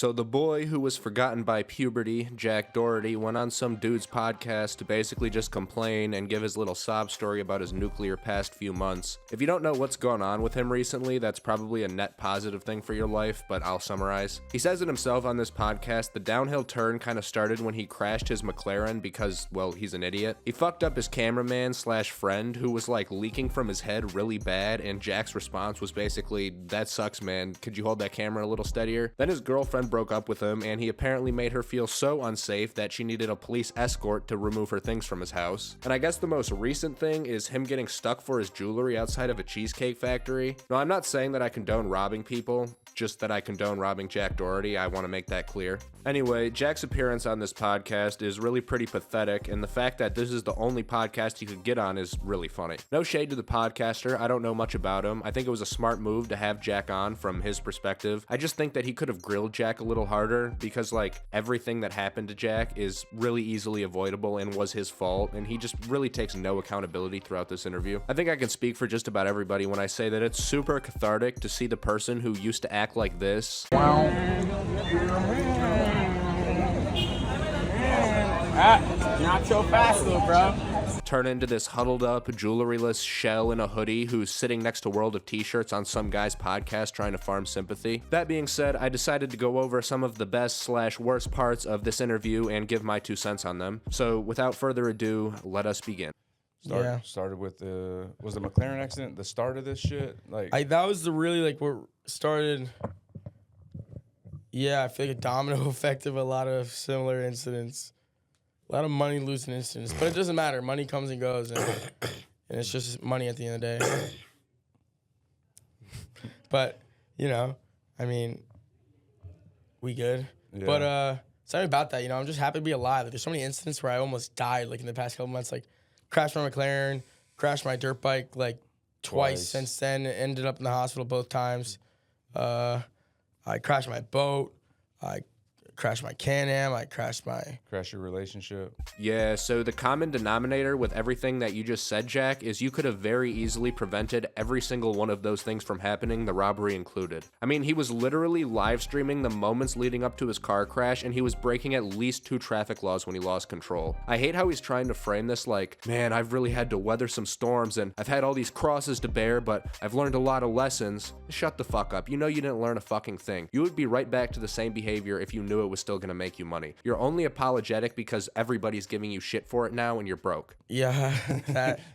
So the boy who was forgotten by puberty, Jack Doherty, went on some dude's podcast to basically just complain and give his little sob story about his nuclear past few months. If you don't know what's going on with him recently, that's probably a net positive thing for your life, but I'll summarize. He says it himself on this podcast, the downhill turn kind of started when he crashed his McLaren because, well, he's an idiot. He fucked up his cameraman slash friend who was like leaking from his head really bad, and Jack's response was basically, "That sucks, man. Could you hold that camera a little steadier?" Then his girlfriend broke up with him, and he apparently made her feel so unsafe that she needed a police escort to remove her things from his house. And I guess the most recent thing is him getting stuck for his jewelry outside of a cheesecake factory. No, I'm not saying that I condone robbing people, just that I condone robbing Jack Doherty. I want to make that clear. Anyway, Jack's appearance on this podcast is really pretty pathetic, and the fact that this is the only podcast he could get on is really funny. No shade to the podcaster, I don't know much about him. I think it was a smart move to have Jack on from his perspective. I just think that he could have grilled Jack a little harder because, like, everything that happened to Jack is really easily avoidable and was his fault, and he just really takes no accountability throughout this interview. I think I can speak for just about everybody when I say that it's super cathartic to see the person who used to act like this. Not so fast, little bro. Turn into this huddled up, jewelryless shell in a hoodie who's sitting next to World of T-shirts on some guy's podcast trying to farm sympathy. That being said, I decided to go over some of the best slash worst parts of this interview and give my 2 cents on them. So without further ado, let us begin. Started with was the McLaren accident the start of this shit? That was the really what started. Yeah, I feel like a domino effect of a lot of similar incidents. A lot of money losing incidents, but it doesn't matter. Money comes and goes, and it's just money at the end of the day. But, we good. Yeah. But sorry about that. I'm just happy to be alive. There's so many incidents where I almost died, in the past couple months. Crashed my McLaren, crashed my dirt bike, twice since then. Ended up in the hospital both times. I crashed my boat. I crashed my Can-Am. I crashed your relationship. Yeah, so the common denominator with everything that you just said, Jack, is you could have very easily prevented every single one of those things from happening, the robbery included. I mean, he was literally live streaming the moments leading up to his car crash, and he was breaking at least 2 traffic laws when he lost control. I hate how he's trying to frame this man, I've really had to weather some storms, and I've had all these crosses to bear, but I've learned a lot of lessons. Shut the fuck up. You know you didn't learn a fucking thing. You would be right back to the same behavior if you knew it was still gonna make you money. You're only apologetic because everybody's giving you shit for it now and you're broke. Yeah.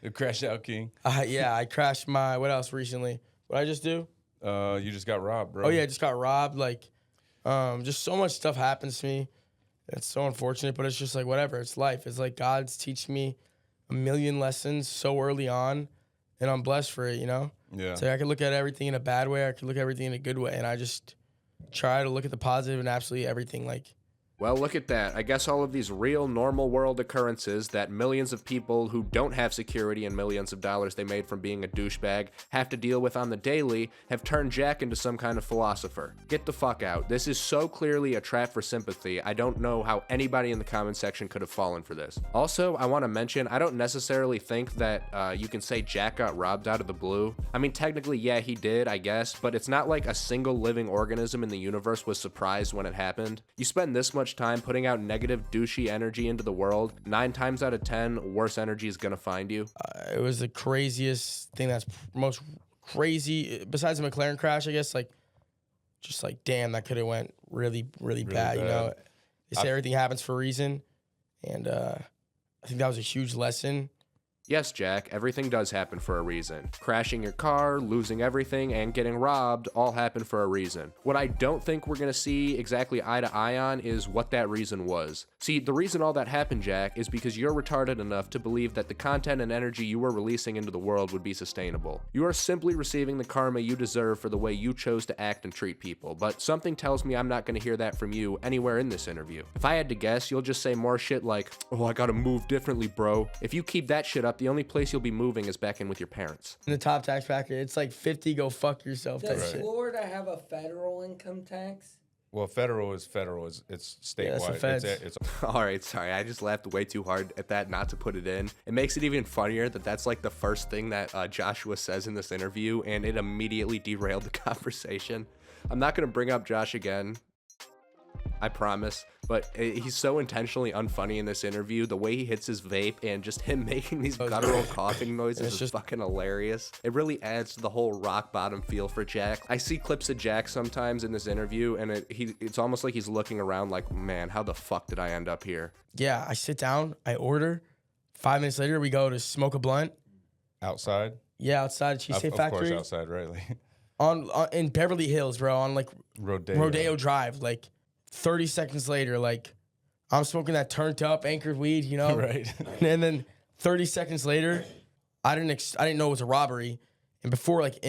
The crash out king. I crashed what else recently? What I just do? You just got robbed, bro. Oh yeah, I just got robbed. Just so much stuff happens to me. It's so unfortunate, but it's just whatever. It's life. It's God's teaching me a million lessons so early on, and I'm blessed for it, Yeah. So I can look at everything in a bad way, I can look at everything in a good way, and I just try to look at the positive in absolutely everything. Well, look at that. I guess all of these real normal world occurrences that millions of people who don't have security and millions of dollars they made from being a douchebag have to deal with on the daily have turned Jack into some kind of philosopher. Get the fuck out. This is so clearly a trap for sympathy. I don't know how anybody in the comment section could have fallen for this. Also, I want to mention, I don't necessarily think that you can say Jack got robbed out of the blue. I mean, technically, yeah, he did, I guess, but it's not like a single living organism in the universe was surprised when it happened. You spend this much time putting out negative douchey energy into the world, 9 times out of 10 worse energy is gonna find you. It was the craziest thing, that's most crazy besides the McLaren crash, I guess. Damn, that could have went really, really bad. They say everything happens for a reason, and I think that was a huge lesson. Yes, Jack, everything does happen for a reason. Crashing your car, losing everything, and getting robbed all happen for a reason. What I don't think we're gonna see exactly eye to eye on is what that reason was. See, the reason all that happened, Jack, is because you're retarded enough to believe that the content and energy you were releasing into the world would be sustainable. You are simply receiving the karma you deserve for the way you chose to act and treat people, but something tells me I'm not gonna hear that from you anywhere in this interview. If I had to guess, you'll just say more shit like, "Oh, I gotta move differently, bro." If you keep that shit up, the only place you'll be moving is back in with your parents. In the top tax bracket, it's 50, go fuck yourself. Does Florida have a federal income tax? Well, federal is federal. It's statewide. Yeah, it's All right, sorry. I just laughed way too hard at that not to put it in. It makes it even funnier that that's the first thing that Joshua says in this interview, and it immediately derailed the conversation. I'm not going to bring up Josh again. I promise. But he's so intentionally unfunny in this interview. The way he hits his vape and just him making these guttural coughing noises is just fucking hilarious. It really adds to the whole rock bottom feel for Jack. I see clips of Jack sometimes in this interview, and it's almost like he's looking around like, man, how the fuck did I end up here? Yeah, I sit down, I order. 5 minutes later, we go to smoke a blunt. Outside? Yeah, outside Cheesecake Factory. Of course, outside, right? on in Beverly Hills, bro, on like Rodeo Drive. Like 30 seconds later, like I'm smoking that turned up anchored weed, you know? Right. And then 30 seconds later, I didn't know it was a robbery. And before, like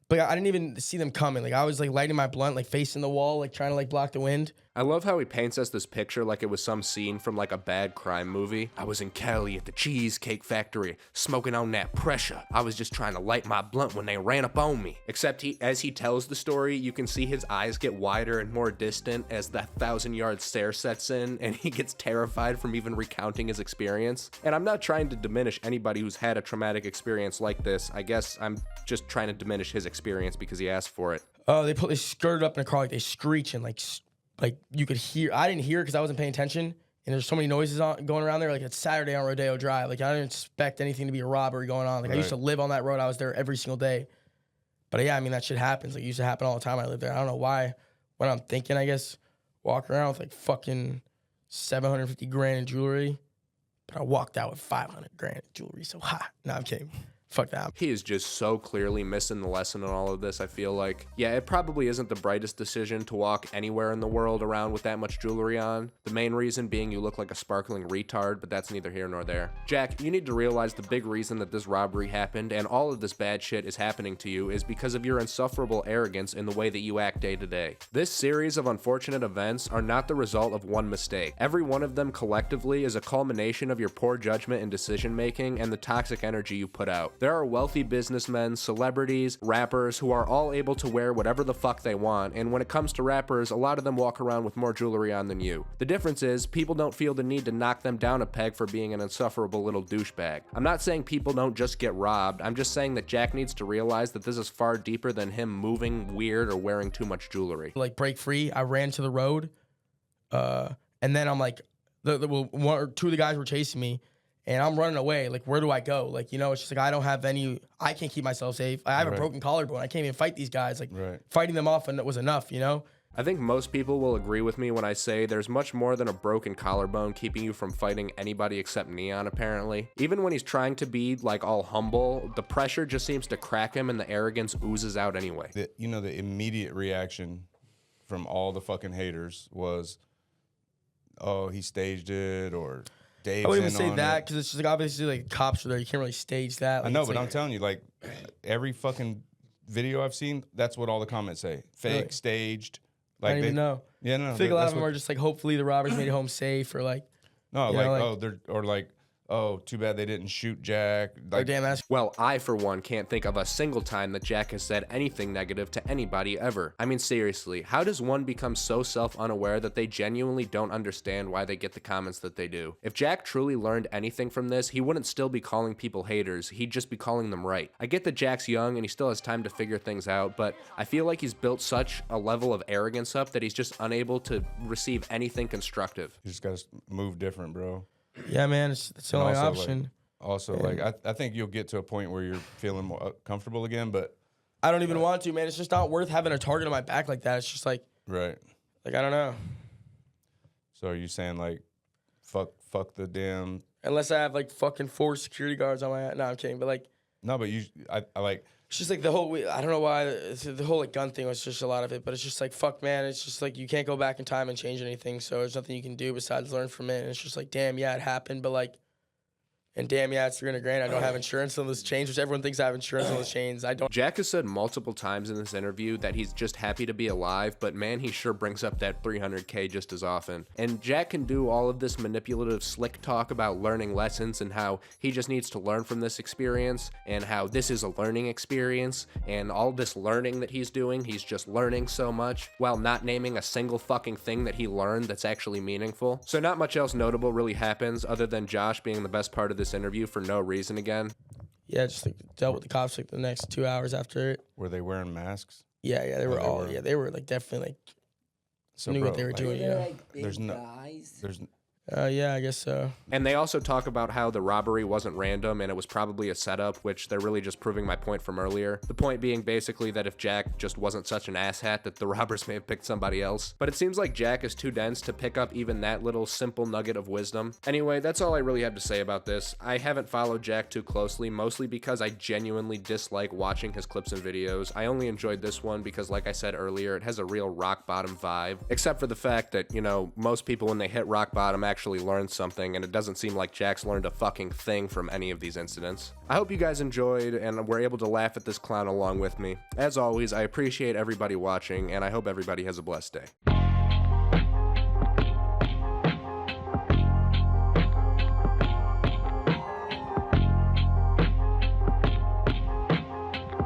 but I didn't even see them coming. Like I was like lighting my blunt, like facing the wall, like trying to like block the wind. I love how he paints us this picture like it was some scene from like a bad crime movie. I was in Cali at the Cheesecake Factory, smoking on that pressure. I was just trying to light my blunt when they ran up on me. Except as he tells the story, you can see his eyes get wider and more distant as that 1,000-yard stare sets in, and he gets terrified from even recounting his experience. And I'm not trying to diminish anybody who's had a traumatic experience like this. I guess I'm just trying to diminish his experience because he asked for it. Oh, they skirted up in a car, like they screeching, like you could hear. I didn't hear it because I wasn't paying attention. And there's so many noises going around there. Like it's Saturday on Rodeo Drive. Like I didn't expect anything to be a robbery going on. Like I used to live on that road. I was there every single day. But yeah, I mean that shit happens. Like it used to happen all the time. I lived there. I don't know why. When I'm thinking, I guess walk around with like fucking 750 grand in jewelry. But I walked out with 500 grand in jewelry. So no, I'm kidding. Fuck that. He is just so clearly missing the lesson in all of this, I feel like. Yeah, it probably isn't the brightest decision to walk anywhere in the world around with that much jewelry on. The main reason being you look like a sparkling retard, but that's neither here nor there. Jack, you need to realize the big reason that this robbery happened and all of this bad shit is happening to you is because of your insufferable arrogance in the way that you act day to day. This series of unfortunate events are not the result of one mistake. Every one of them collectively is a culmination of your poor judgment and decision making and the toxic energy you put out. There are wealthy businessmen, celebrities, rappers who are all able to wear whatever the fuck they want, and when it comes to rappers, a lot of them walk around with more jewelry on than you. The difference is, people don't feel the need to knock them down a peg for being an insufferable little douchebag. I'm not saying people don't just get robbed, I'm just saying that Jack needs to realize that this is far deeper than him moving weird or wearing too much jewelry. Like break free, I ran to the road, and then I'm like, one or two of the guys were chasing me. And I'm running away. Like, where do I go? Like, you know, it's just like I can't keep myself safe. I have a broken collarbone. I can't even fight these guys. Like, fighting them off and it was enough, you know? I think most people will agree with me when I say there's much more than a broken collarbone keeping you from fighting anybody except Neon, apparently. Even when he's trying to be, like, all humble, the pressure just seems to crack him and the arrogance oozes out anyway. The immediate reaction from all the fucking haters was, oh, he staged it, or Dave's I wouldn't even say that it. because it's just like obviously like cops are there. You can't really stage that. Like, I know, but like, I'm telling you, like every fucking video I've seen, that's what all the comments say. Fake, really? Staged. Like I don't even know. Yeah, no. I think a lot of them are just like, hopefully the robbers made it home safe, or like. No, oh, too bad they didn't shoot Jack. Like, oh, damn, that's. Well, I, for one, can't think of a single time that Jack has said anything negative to anybody ever. I mean, seriously, how does one become so self-unaware that they genuinely don't understand why they get the comments that they do? If Jack truly learned anything from this, he wouldn't still be calling people haters. He'd just be calling them right. I get that Jack's young and he still has time to figure things out, but I feel like he's built such a level of arrogance up that he's just unable to receive anything constructive. You just gotta move different, bro. Yeah, man, it's the only option. I think you'll get to a point where you're feeling more comfortable again, but I don't even want to, man. It's just not worth having a target on my back like that. It's just like, right. Like, I don't know. So are you saying like, fuck the damn? Unless I have like fucking 4 security guards on my. No, I'm kidding. But like, no, but I like. It's just like the whole. I don't know why the whole like gun thing was just a lot of it, but it's just like fuck, man. It's just like you can't go back in time and change anything. So there's nothing you can do besides learn from it. And it's just like, damn, yeah, it happened, but like. And damn, yeah, it's 300 grand. I don't have insurance on those chains, which everyone thinks I have insurance on those chains. I don't. Jack has said multiple times in this interview that he's just happy to be alive, but man, he sure brings up that 300K just as often. And Jack can do all of this manipulative, slick talk about learning lessons and how he just needs to learn from this experience and how this is a learning experience and all this learning that he's doing, he's just learning so much while not naming a single fucking thing that he learned that's actually meaningful. So not much else notable really happens other than Josh being the best part of this interview for no reason again. Yeah, just like dealt with the cops like the next 2 hours after it. Were they wearing masks? Yeah, they were all. Yeah, they were like definitely like So, knew bro, what they were like, doing. They're Yeah. like big There's no- guys. there's Yeah, I guess so. And they also talk about how the robbery wasn't random and it was probably a setup, which they're really just proving my point from earlier. The point being basically that if Jack just wasn't such an asshat, that the robbers may have picked somebody else. But it seems like Jack is too dense to pick up even that little simple nugget of wisdom. Anyway, that's all I really have to say about this. I haven't followed Jack too closely, mostly because I genuinely dislike watching his clips and videos. I only enjoyed this one because, like I said earlier, it has a real rock bottom vibe. Except for the fact that, you know, most people when they hit rock bottom actually learn something, and it doesn't seem like Jack's learned a fucking thing from any of these incidents. I hope you guys enjoyed and were able to laugh at this clown along with me. As always, I appreciate everybody watching, and I hope everybody has a blessed day.